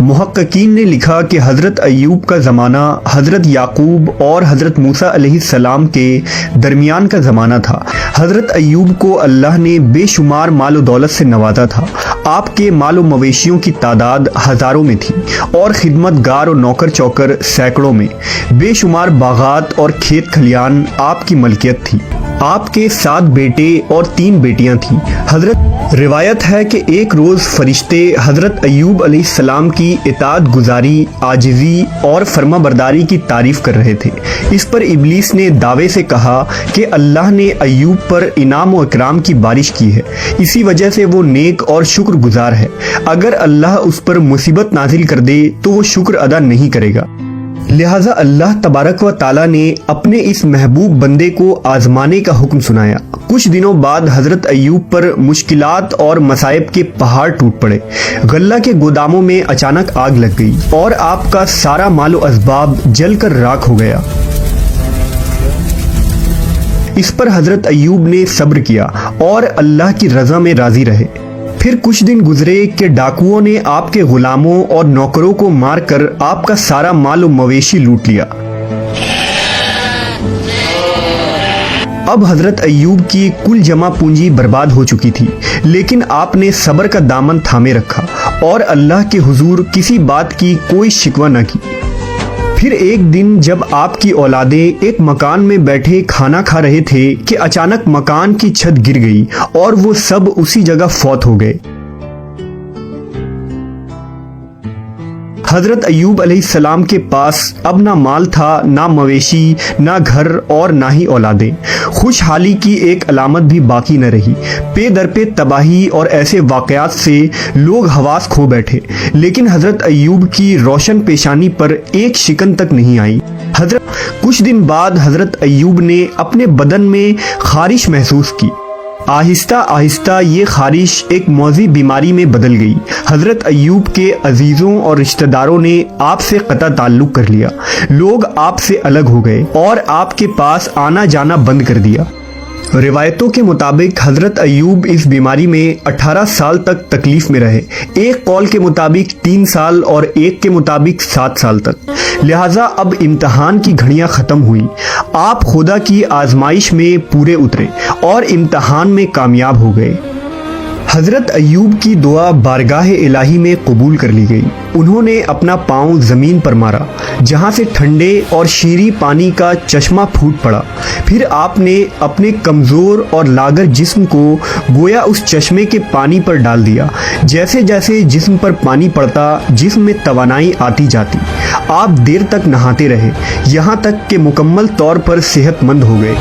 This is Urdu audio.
محققین نے لکھا کہ حضرت ایوب کا زمانہ حضرت یعقوب اور حضرت موسیٰ علیہ السلام کے درمیان کا زمانہ تھا۔ حضرت ایوب کو اللہ نے بے شمار مال و دولت سے نوازا تھا۔ آپ کے مال و مویشیوں کی تعداد ہزاروں میں تھی اور خدمت گار و نوکر چوکر سینکڑوں میں۔ بے شمار باغات اور کھیت کھلیان آپ کی ملکیت تھی۔ آپ کے 7 بیٹے اور 3 بیٹیاں تھیں۔ روایت ہے کہ ایک روز فرشتے حضرت ایوب علیہ السلام کی اطاعت گزاری، عاجزی اور فرما برداری کی تعریف کر رہے تھے۔ اس پر ابلیس نے دعوے سے کہا کہ اللہ نے ایوب پر انعام و اکرام کی بارش کی ہے، اسی وجہ سے وہ نیک اور شکر گزار ہے۔ اگر اللہ اس پر مصیبت نازل کر دے تو وہ شکر ادا نہیں کرے گا۔ لہٰذا اللہ تبارک و تعالیٰ نے اپنے اس محبوب بندے کو آزمانے کا حکم سنایا۔ کچھ دنوں بعد حضرت ایوب پر مشکلات اور مصائب کے پہاڑ ٹوٹ پڑے۔ غلہ کے گوداموں میں اچانک آگ لگ گئی اور آپ کا سارا مال و اسباب جل کر راکھ ہو گیا۔ اس پر حضرت ایوب نے صبر کیا اور اللہ کی رضا میں راضی رہے۔ پھر کچھ دن گزرے کہ ڈاکوؤں نے آپ کے غلاموں اور نوکروں کو مار کر آپ کا سارا مال و مویشی لوٹ لیا۔ اب حضرت ایوب کی کل جمع پونجی برباد ہو چکی تھی، لیکن آپ نے صبر کا دامن تھامے رکھا اور اللہ کے حضور کسی بات کی کوئی شکوہ نہ کی۔ پھر ایک دن جب آپ کی اولادیں ایک مکان میں بیٹھے کھانا کھا رہے تھے کہ اچانک مکان کی چھت گر گئی اور وہ سب اسی جگہ فوت ہو گئے۔ حضرت ایوب علیہ السلام کے پاس اب نہ مال تھا، نہ مویشی، نہ گھر اور نہ ہی اولادیں۔ خوشحالی کی ایک علامت بھی باقی نہ رہی۔ پے در پہ تباہی اور ایسے واقعات سے لوگ حواس کھو بیٹھے، لیکن حضرت ایوب کی روشن پیشانی پر ایک شکن تک نہیں آئی۔ کچھ دن بعد حضرت ایوب نے اپنے بدن میں خارش محسوس کی۔ آہستہ آہستہ یہ خارش ایک موذی بیماری میں بدل گئی۔ حضرت ایوب کے عزیزوں اور رشتہ داروں نے آپ سے قطع تعلق کر لیا۔ لوگ آپ سے الگ ہو گئے اور آپ کے پاس آنا جانا بند کر دیا۔ روایتوں کے مطابق حضرت ایوب اس بیماری میں 18 سال تک تکلیف میں رہے۔ ایک قول کے مطابق 3 سال اور ایک کے مطابق 7 سال تک۔ لہٰذا اب امتحان کی گھڑیاں ختم ہوئیں۔ آپ خدا کی آزمائش میں پورے اترے اور امتحان میں کامیاب ہو گئے۔ حضرت ایوب کی دعا بارگاہ الہی میں قبول کر لی گئی۔ انہوں نے اپنا پاؤں زمین پر مارا، جہاں سے ٹھنڈے اور شیریں پانی کا چشمہ پھوٹ پڑا۔ پھر آپ نے اپنے کمزور اور لاغر جسم کو گویا اس چشمے کے پانی پر ڈال دیا۔ جیسے جیسے جسم پر پانی پڑتا، جسم میں توانائی آتی جاتی۔ آپ دیر تک نہاتے رہے، یہاں تک کہ مکمل طور پر صحت مند ہو گئے۔